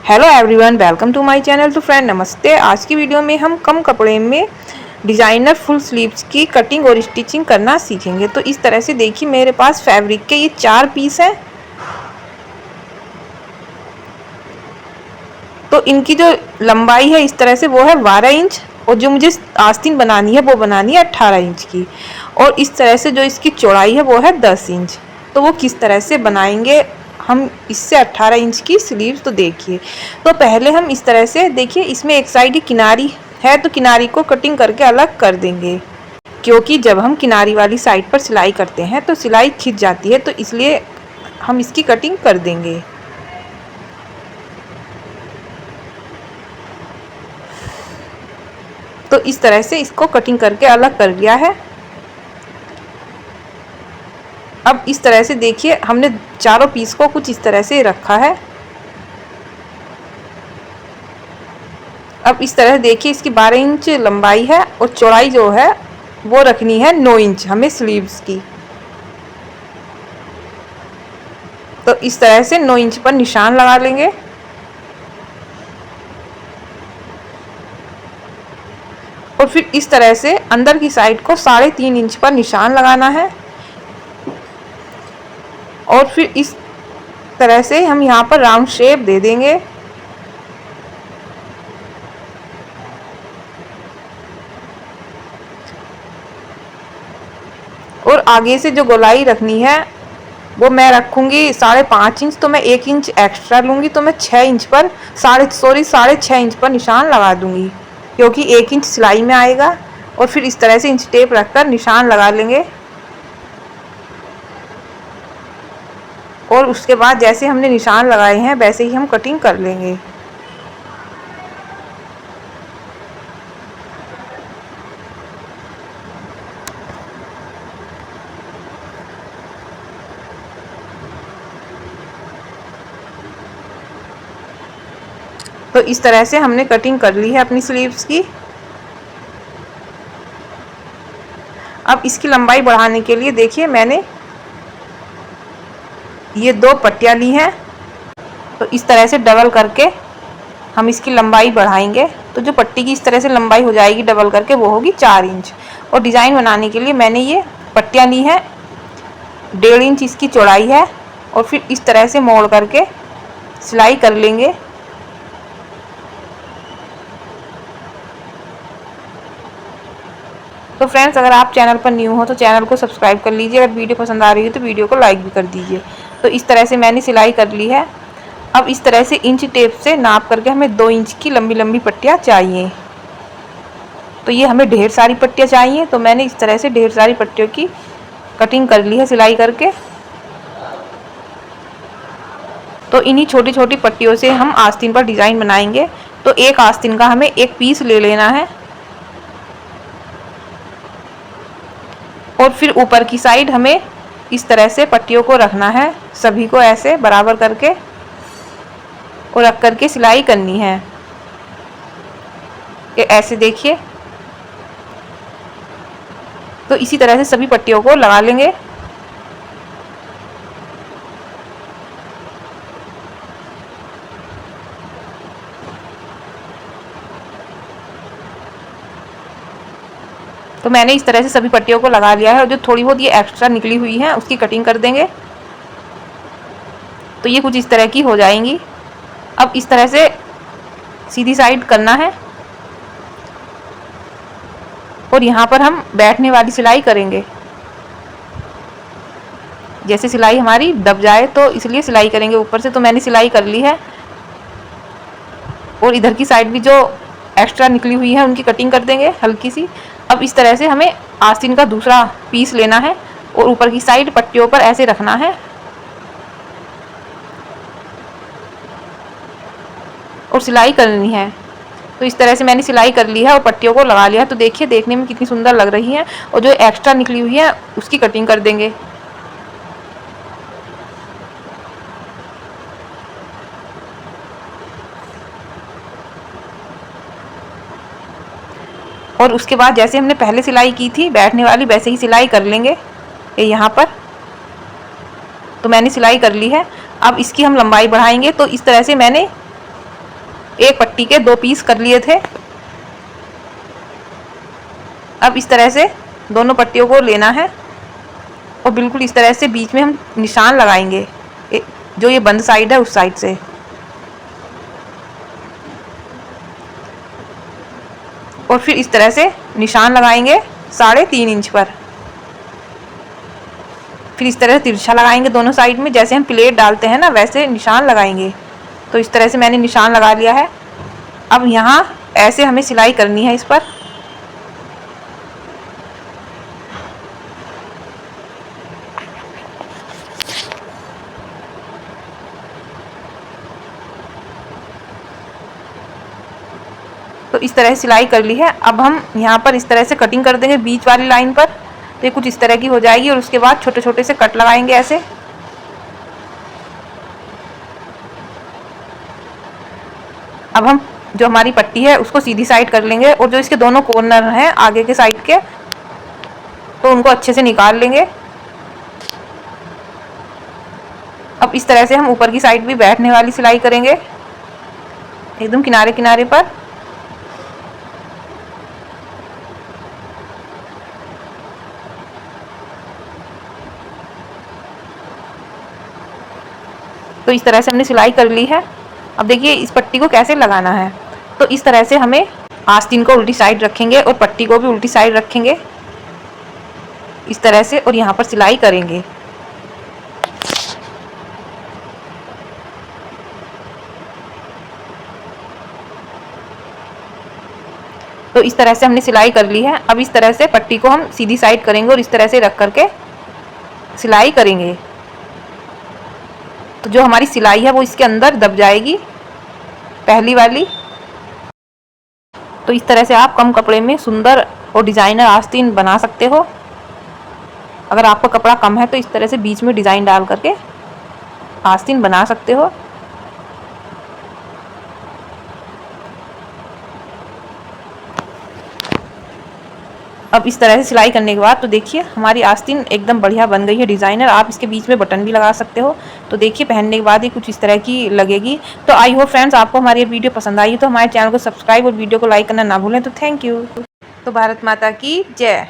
Hello everyone, welcome to my channel. तो friend नमस्ते। आज की वीडियो में हम कम कपड़े में डिज़ाइनर फुल स्लीव्स की कटिंग और स्टिचिंग करना सीखेंगे। तो इस तरह से देखिए, मेरे पास फैब्रिक के ये 4 पीस हैं। तो इनकी जो लंबाई है इस तरह से वो है 12 इंच, और जो मुझे आस्तीन बनानी है वो बनानी है 18 इंच की। और इस तरह से जो इसकी चौड़ाई है वो है 10 इंच। तो वो किस तरह से बनाएंगे हम इससे 18 इंच की स्लीव्स, तो देखिए। तो पहले हम इस तरह से देखिए, इसमें एक साइड ही किनारी है तो किनारी को कटिंग करके अलग कर देंगे, क्योंकि जब हम किनारी वाली साइड पर सिलाई करते हैं तो सिलाई खिंच जाती है, तो इसलिए हम इसकी कटिंग कर देंगे। तो इस तरह से इसको कटिंग करके अलग कर लिया है। अब इस तरह से देखिए, हमने चारों पीस को कुछ इस तरह से रखा है। अब इस तरह से देखिए, इसकी 12 इंच लंबाई है और चौड़ाई जो है वो रखनी है 9 इंच हमें स्लीव्स की। तो इस तरह से 9 इंच पर निशान लगा लेंगे। और फिर इस तरह से अंदर की साइड को 3.5 इंच पर निशान लगाना है। और फिर इस तरह से हम यहाँ पर राउंड शेप दे देंगे। और आगे से जो गोलाई रखनी है वो मैं रखूँगी 5.5 इंच, तो मैं 1 इंच एक्स्ट्रा लूँगी, तो मैं 6 इंच पर 6.5 इंच पर निशान लगा दूँगी, क्योंकि 1 इंच सिलाई में आएगा। और फिर इस तरह से इंच टेप रखकर निशान लगा लेंगे। और उसके बाद जैसे हमने निशान लगाए हैं वैसे ही हम कटिंग कर लेंगे। तो इस तरह से हमने कटिंग कर ली है अपनी स्लीव्स की। अब इसकी लंबाई बढ़ाने के लिए देखिए, मैंने ये 2 पट्टियाँ ली हैं। तो इस तरह से डबल करके हम इसकी लंबाई बढ़ाएंगे। तो जो पट्टी की इस तरह से लंबाई हो जाएगी डबल करके, वो होगी 4 इंच। और डिज़ाइन बनाने के लिए मैंने ये पट्टियाँ ली हैं। 1.5 इंच इसकी चौड़ाई है। और फिर इस तरह से मोड़ करके सिलाई कर लेंगे। तो फ्रेंड्स, अगर आप चैनल पर न्यू हो तो चैनल को सब्सक्राइब कर लीजिए। अगर वीडियो पसंद आ रही है तो वीडियो को लाइक भी कर दीजिए। तो इस तरह से मैंने सिलाई कर ली है। अब इस तरह से इंच टेप से नाप करके हमें 2 इंच की लंबी लंबी पट्टियाँ चाहिए। तो ये हमें ढेर सारी पट्टियाँ चाहिए, तो मैंने इस तरह से ढेर सारी पट्टियों की कटिंग कर ली है सिलाई करके। तो इन्हीं छोटी छोटी पट्टियों से हम आस्तीन पर डिज़ाइन बनाएंगे। तो एक आस्तीन का हमें एक पीस ले लेना है। और फिर ऊपर की साइड हमें इस तरह से पट्टियों को रखना है, सभी को ऐसे बराबर करके और रख करके सिलाई करनी है। ये ऐसे देखिए। तो इसी तरह से सभी पट्टियों को लगा लेंगे। तो मैंने इस तरह से सभी पट्टियों को लगा लिया है। और जो थोड़ी बहुत ये एक्स्ट्रा निकली हुई है उसकी कटिंग कर देंगे। तो ये कुछ इस तरह की हो जाएंगी। अब इस तरह से सीधी साइड करना है। और यहाँ पर हम बैठने वाली सिलाई करेंगे। जैसे सिलाई हमारी दब जाए तो इसलिए सिलाई करेंगे ऊपर से। तो मैंने सिलाई कर ली है। और इधर की साइड भी जो एक्स्ट्रा निकली हुई है उनकी कटिंग कर देंगे हल्की सी। अब इस तरह से हमें आस्तीन का दूसरा पीस लेना है और ऊपर की साइड पट्टियों पर ऐसे रखना है और सिलाई करनी है। तो इस तरह से मैंने सिलाई कर ली है और पट्टियों को लगा लिया है। तो देखिए, देखने में कितनी सुंदर लग रही है। और जो एक्स्ट्रा निकली हुई है उसकी कटिंग कर देंगे। और उसके बाद जैसे हमने पहले सिलाई की थी बैठने वाली, वैसे ही सिलाई कर लेंगे ये यहाँ पर। तो मैंने सिलाई कर ली है। अब इसकी हम लंबाई बढ़ाएंगे। तो इस तरह से मैंने एक पट्टी के 2 पीस कर लिए थे। अब इस तरह से दोनों पट्टियों को लेना है और बिल्कुल इस तरह से बीच में हम निशान लगाएंगे, जो ये बंद साइड है उस साइड से। और फिर इस तरह से निशान लगाएंगे 3.5 इंच पर। फिर इस तरह से तिरछा लगाएंगे दोनों साइड में, जैसे हम प्लेट डालते हैं ना वैसे निशान लगाएंगे। तो इस तरह से मैंने निशान लगा लिया है। अब यहाँ ऐसे हमें सिलाई करनी है इस पर। तो इस तरह से सिलाई कर ली है। अब हम यहाँ पर इस तरह से कटिंग कर देंगे बीच वाली लाइन पर। तो ये कुछ इस तरह की हो जाएगी और उसके बाद छोटे छोटे से कट लगाएंगे ऐसे। अब हम जो हमारी पट्टी है उसको सीधी साइड कर लेंगे और जो इसके दोनों कॉर्नर हैं आगे के साइड के, तो उनको अच्छे से निकाल लेंगे। अब इस तरह से हम ऊपर की साइड भी बैठने वाली सिलाई करेंगे एकदम किनारे किनारे पर। तो इस तरह से हमने सिलाई कर ली है। अब देखिए इस पट्टी को कैसे लगाना है। तो इस तरह से हमें आस्तीन को उल्टी साइड रखेंगे और पट्टी को भी उल्टी साइड रखेंगे इस तरह से, और यहाँ पर सिलाई करेंगे। तो इस तरह से हमने सिलाई कर ली है। अब इस तरह से पट्टी को हम सीधी साइड करेंगे और इस तरह से रख करके सिलाई करेंगे। तो जो हमारी सिलाई है वो इसके अंदर दब जाएगी पहली वाली। तो इस तरह से आप कम कपड़े में सुंदर और डिज़ाइनर आस्तीन बना सकते हो। अगर आपका कपड़ा कम है तो इस तरह से बीच में डिज़ाइन डाल करके आस्तीन बना सकते हो। अब इस तरह से सिलाई करने के बाद तो देखिए हमारी आस्तीन एकदम बढ़िया बन गई है डिज़ाइनर। आप इसके बीच में बटन भी लगा सकते हो। तो देखिए पहनने के बाद ही कुछ इस तरह की लगेगी। तो आई होप फ्रेंड्स आपको हमारी ये वीडियो पसंद आई तो हमारे चैनल को सब्सक्राइब और वीडियो को लाइक करना ना भूलें। तो थैंक यू। तो भारत माता की जय।